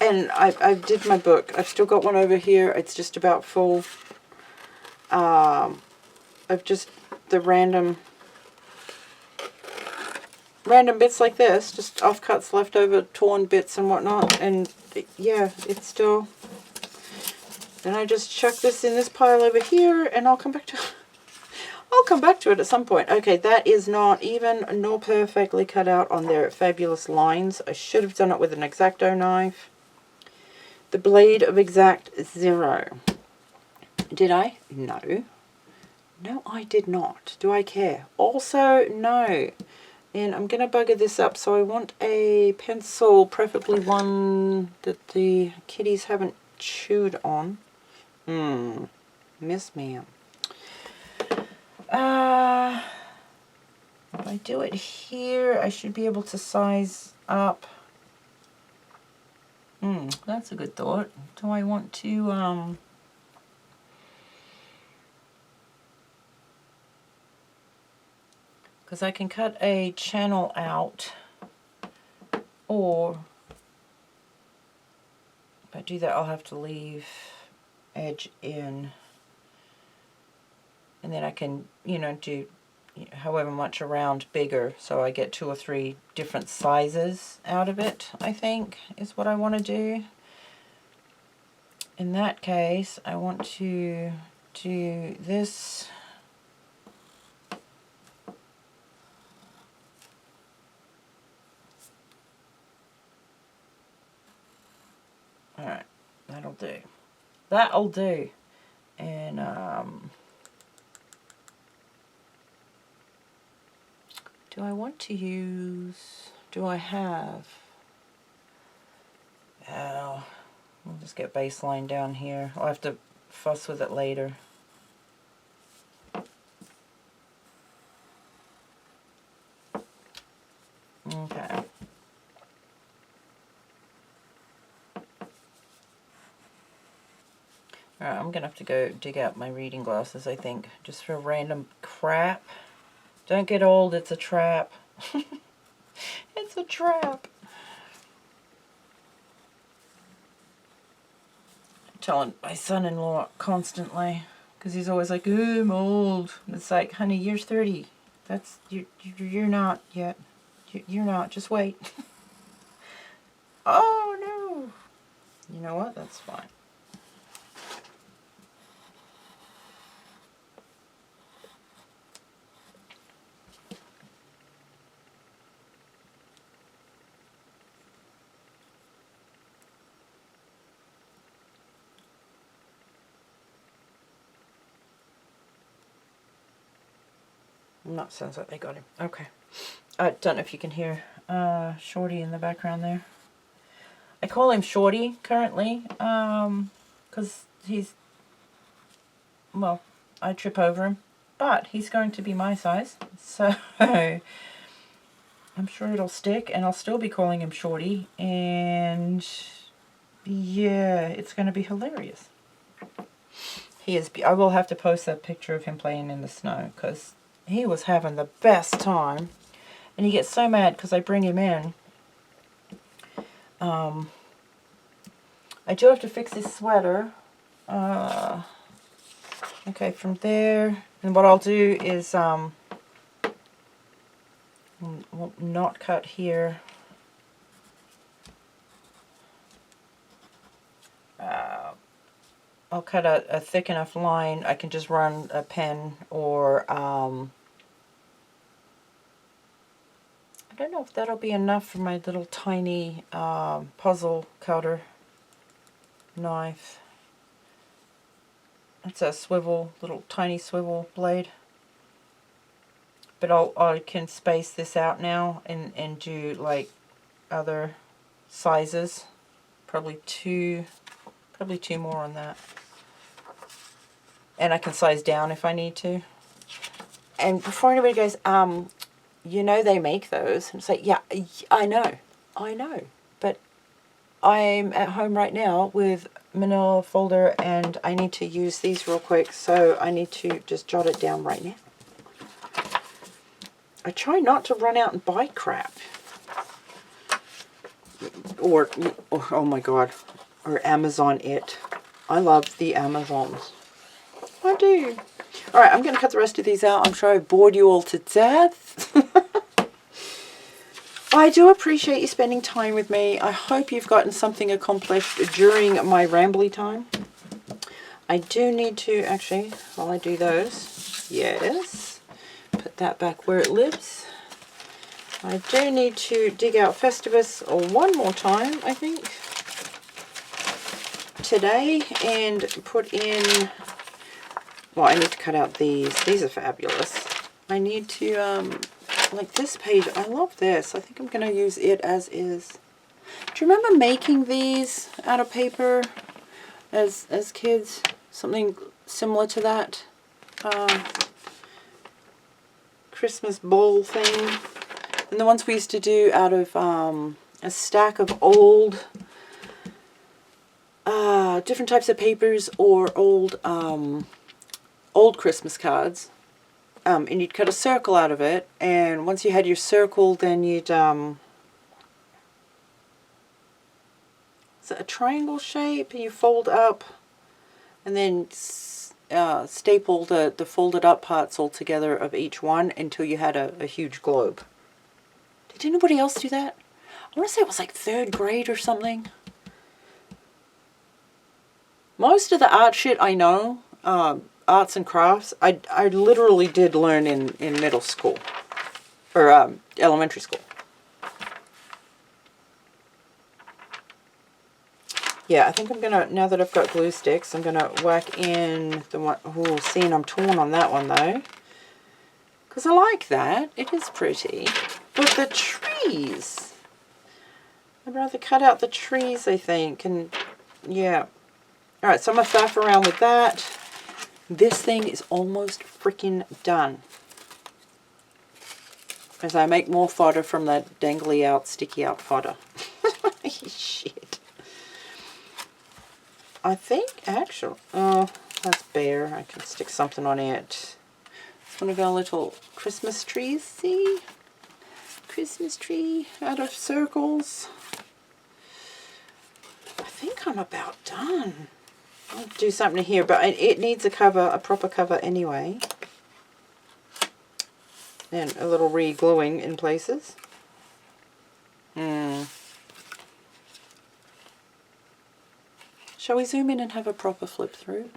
And I did my book. I've still got one over here. It's just about full of just the random random bits like this, just offcuts, leftover, torn bits and whatnot, and yeah, it's still... Then I just chuck this in this pile over here, and I'll come back to it at some point. Okay, that is not even nor perfectly cut out on their fabulous lines. I should have done it with an X-Acto knife. The blade of Exact Zero. Did I? No. No, I did not. Do I care? Also, no. And I'm going to bugger this up. So I want a pencil, preferably one that the kitties haven't chewed on. Miss ma'am. If I do it here, I should be able to size up. That's a good thought. Do I want to, because I can cut a channel out, or if I do that, I'll have to leave edge in, and then I can, you know, do however much around bigger, so I get 2 or 3 different sizes out of it, I think, is what I want to do. In that case, I want to do this. Alright, that'll do. That'll do. And, do I want to use, do I have, oh, we'll just get baseline down here. I'll have to fuss with it later. Okay. Alright, I'm gonna have to go dig out my reading glasses, I think, just for random crap. Don't get old, it's a trap. It's a trap. I'm telling my son-in-law constantly, because he's always like, "Oh, I'm old." And it's like, honey, you're 30. That's, you're not yet. You're not, just wait. Oh, no. You know what? That's fine. That sounds like they got him. Okay. I don't know if you can hear Shorty in the background there. I call him Shorty currently because he's, well, I trip over him, but he's going to be my size, so I'm sure it'll stick, and I'll still be calling him Shorty, and yeah, it's going to be hilarious. He is. I will have to post that picture of him playing in the snow, because he was having the best time, and he gets so mad because I bring him in. I do have to fix his sweater. Okay, from there, and what I'll do is we'll not cut here. I'll cut a thick enough line. I can just run a pen, or I don't know if that'll be enough for my little tiny puzzle cutter knife. It's a swivel, little tiny swivel blade. But I can space this out now and do like other sizes. Probably two more on that. And I can size down if I need to. And before anybody goes, you know they make those. And it's like, yeah, I know. But I'm at home right now with manila folder, and I need to use these real quick, so I need to just jot it down right now. I try not to run out and buy crap. Or oh my god, or Amazon it. I love the Amazons. I do. Alright, I'm going to cut the rest of these out. I'm sure I've bored you all to death. I do appreciate you spending time with me. I hope you've gotten something accomplished during my rambly time. I do need to, actually, while I do those, yes, put that back where it lives. I do need to dig out Festivus one more time, I think, today, and put in, well, I need to cut out these. These are fabulous. I need to, like this page, I love this. I think I'm going to use it as is. Do you remember making these out of paper as kids? Something similar to that Christmas bowl thing. And the ones we used to do out of a stack of old different types of papers or old Christmas cards. And you'd cut a circle out of it, and once you had your circle, then you'd is it a triangle shape? You fold up and then staple the folded up parts all together of each one until you had a huge globe. Did anybody else do that? I want to say it was like 3rd grade or something. Most of the art shit I know, arts and crafts, I literally did learn in middle school or elementary school. Yeah, I think I'm gonna, now that I've got glue sticks, I'm gonna whack in the one. Oh, seeing I'm torn on that one though, because I like that. It is pretty, but the trees, I'd rather cut out the trees, I think. And yeah, all right. So I'm gonna faff around with that. This thing is almost freaking done. As I make more fodder from that dangly out, sticky out fodder. Shit. I think, actually, oh, that's bare. I can stick something on it. It's one of our little Christmas trees, see? Christmas tree out of circles. I think I'm about done. I'll do something here, but it needs a cover, a proper cover anyway. And a little re-gluing in places. Shall we zoom in and have a proper flip through?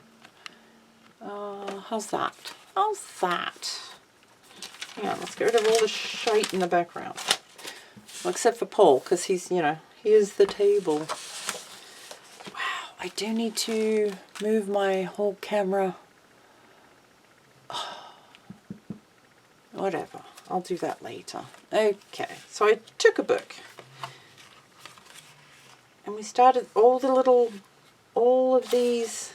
How's that? How's that? Yeah, let's get rid of all the shite in the background. Well, except for Paul, because he's, you know, here's the table. Wow, I do need to move my whole camera. Whatever, I'll do that later. Okay, so I took a book. And we started all of these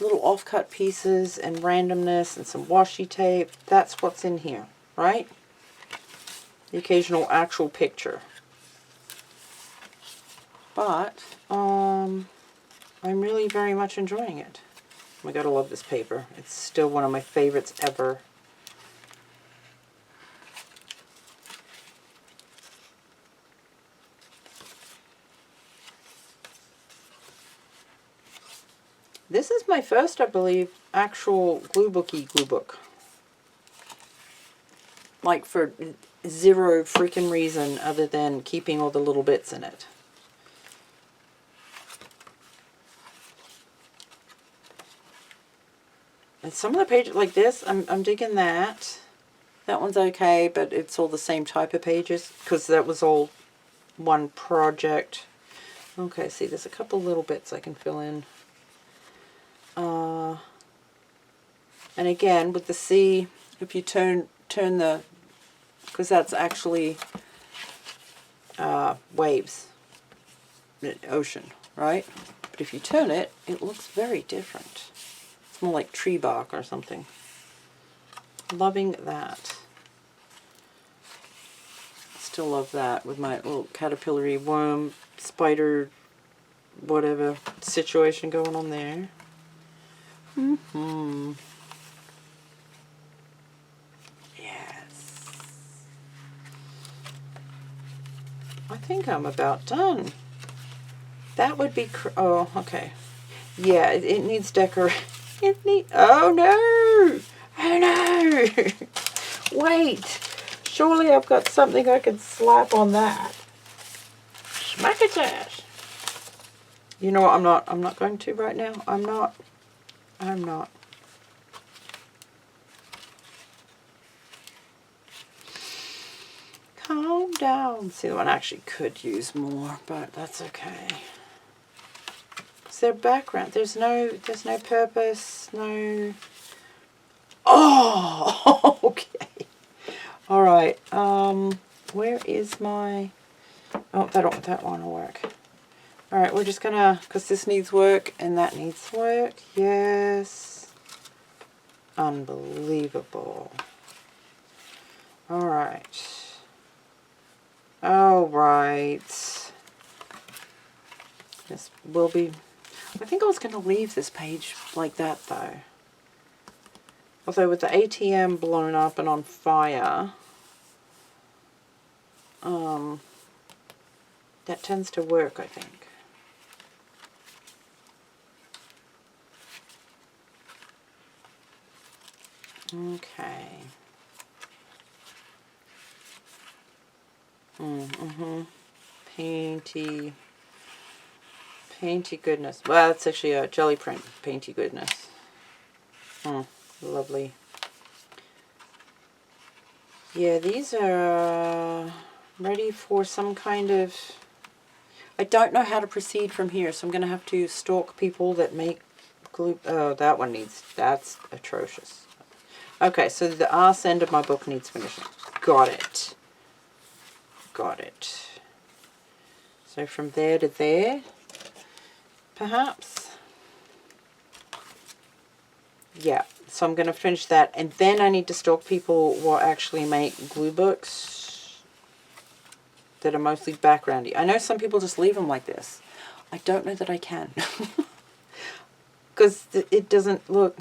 little offcut pieces and randomness and some washi tape. That's what's in here, right? The occasional actual picture. But I'm really very much enjoying it. Oh my God, I love this paper. It's still one of my favorites ever. This is my first, I believe, actual glue book. Like for zero freaking reason other than keeping all the little bits in it. And some of the pages like this, I'm digging that. That one's okay, but it's all the same type of pages because that was all one project. Okay, see, there's a couple little bits I can fill in. And again, with the sea, if you turn the, because that's actually waves, ocean, right? But if you turn it, it looks very different. It's more like tree bark or something. Loving that. Still love that with my little caterpillar-y worm, spider, whatever situation going on there. Yes. I think I'm about done. That would be, oh, okay. Yeah, it needs decoration. Oh no! Oh no! Wait! surely I've got something I can slap on that. Smack it ass. You know what, I'm not going to right now. I'm not. Calm down. See, the one actually could use more, but that's okay. It's their background. There's no purpose, no. Oh, okay. All right. Where is my? Oh, that one will work. All right, we're just gonna, because this needs work and that needs work. Yes. Unbelievable. All right. All right. This will be, I think I was going to leave this page like that though. Although with the ATM blown up and on fire, that tends to work, I think. Okay. Painty goodness. Well, it's actually a jelly print painty goodness. Lovely. Yeah, these are ready for some kind of... I don't know how to proceed from here, so I'm going to have to stalk people that make glue. Oh, that one needs... That's atrocious. Okay, so the arse end of my book needs finishing. Got it. Got it. So from there to there, perhaps. Yeah, so I'm going to finish that, and then I need to stalk people who actually make glue books that are mostly backgroundy. I know some people just leave them like this. I don't know that I can. Because it doesn't look...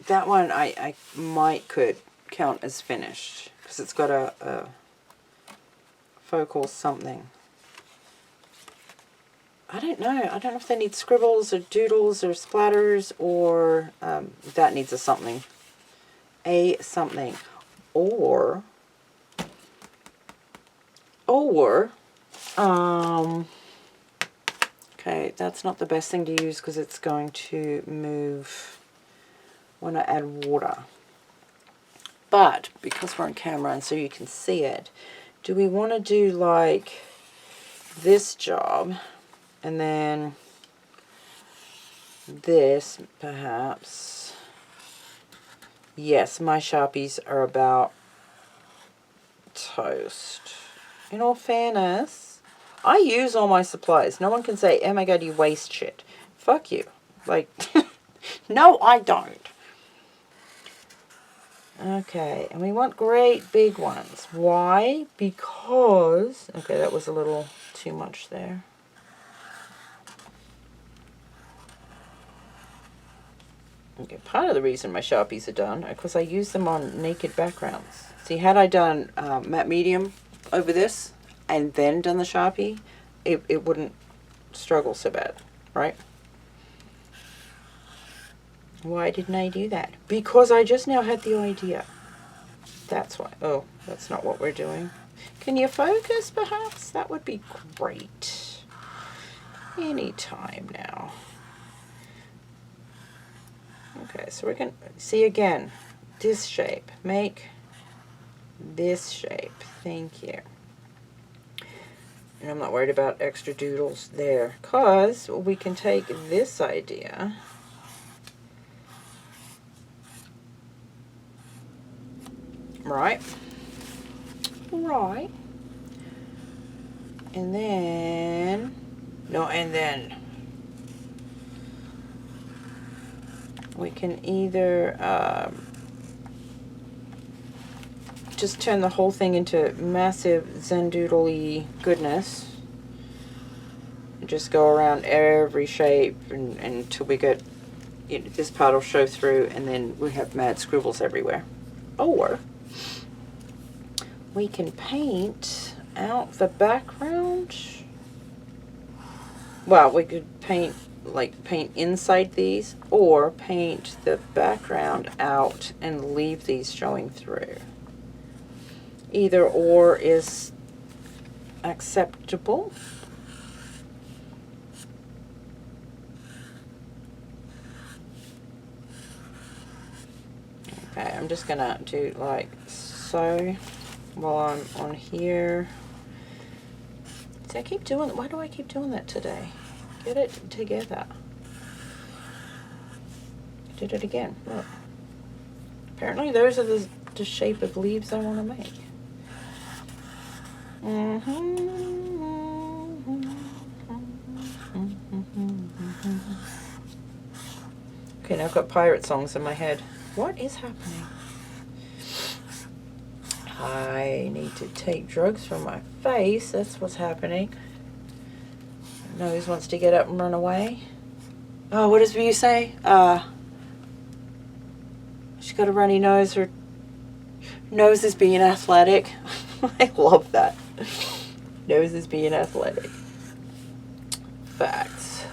That one I could count as finished because it's got a focal something. I don't know. I don't know if they need scribbles or doodles or splatters or that needs a something. A something. Or okay, that's not the best thing to use because it's going to move when I add water. But because we're on camera and so you can see it, do we want to do like this job and then this perhaps? Yes, my Sharpies are about toast. In all fairness, I use all my supplies. No one can say, oh my god, you waste shit. Fuck you. Like, no, I don't. Okay, and we want great big ones. Why? Because... Okay, that was a little too much there. Okay, part of the reason my Sharpies are done, because I use them on naked backgrounds. See, had I done matte medium over this, and then done the Sharpie, it wouldn't struggle so bad, right? Why didn't I do that? Because I just now had the idea. That's why. Oh, that's not what we're doing. Can you focus, perhaps? That would be great. Anytime now. Okay, so we're going to see again. This shape. Make this shape. Thank you. And I'm not worried about extra doodles there, because we can take this idea... Right. And then... No, and then... We can either just turn the whole thing into massive Zendoodle-y goodness. And just go around every shape until we get... this part will show through, and then we have mad scribbles everywhere. Or... we can paint out the background. Well, we could paint like paint inside these or paint the background out and leave these showing through. Either or is acceptable. Okay, I'm just gonna do like so while I'm on here. See, I keep doing, why do I keep doing that today? Get it together. Did it again, look. Apparently those are the shape of leaves I want to make. Okay, now I've got pirate songs in my head. What is happening? I need to take drugs from my face. That's what's happening. Nose wants to get up and run away. Oh, what does you say? She's got a runny nose. Her nose is being athletic. I love that. Nose is being athletic. Facts.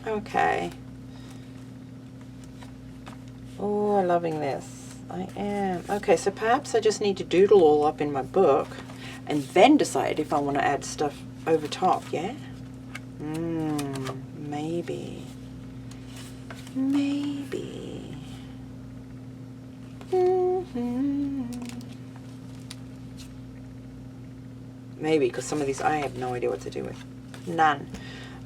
Okay. Oh, I'm loving this. I am. Okay, so perhaps I just need to doodle all up in my book and then decide if I want to add stuff over top, yeah? Maybe. Maybe. Maybe, because some of these I have no idea what to do with. None.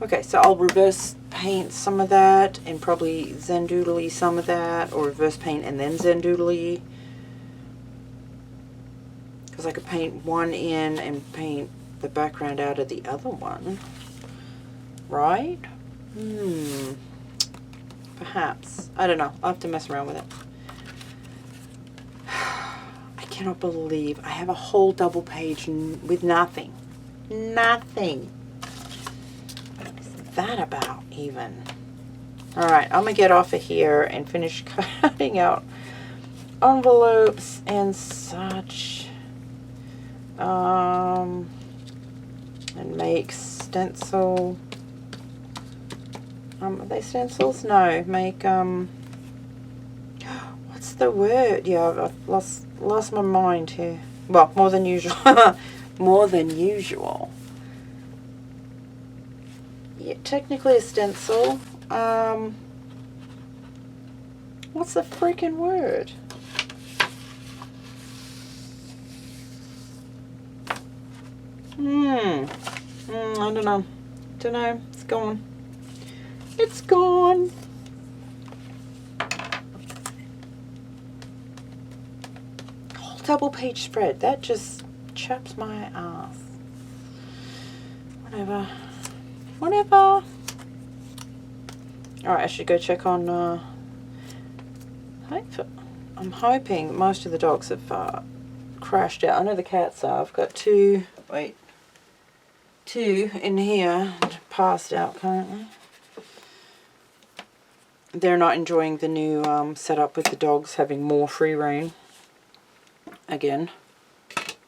Okay, so I'll reverse paint some of that and probably Zendoodly some of that, or reverse paint and then Zendoodly. Because I could paint one in and paint the background out of the other one. Right? Perhaps. I don't know. I'll have to mess around with it. I cannot believe I have a whole double page with nothing. Nothing. What is that about, even? Alright, I'm going to get off of here and finish cutting out envelopes and such. And make stencil. Are they stencils? No. Make, what's the word? Yeah, I've lost my mind here. Well, more than usual. More than usual. Yeah, technically a stencil. What's the freaking word? I don't know. Don't know. It's gone. It's gone. Whole double page spread. That just chaps my ass. Whatever. Whatever. Alright, I should go check on I'm hoping most of the dogs have crashed out. I know the cats are. I've got two in here passed out currently. They're not enjoying the new setup with the dogs having more free reign. Again,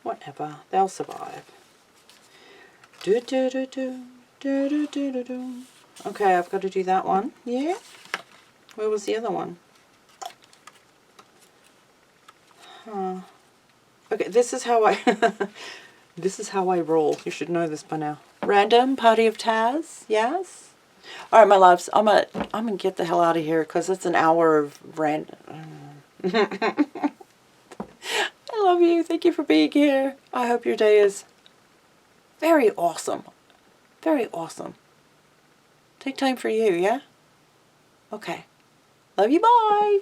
whatever, they'll survive. Okay, I've got to do that one. Yeah. Where was the other one? Okay, this is how I this is how I roll. You should know this by now. Random party of Taz. Yes. All right, my loves. I'm gonna get the hell out of here because it's an hour of random. I love you. Thank you for being here. I hope your day is very awesome. Very awesome. Take time for you, yeah? Okay. Love you. Bye.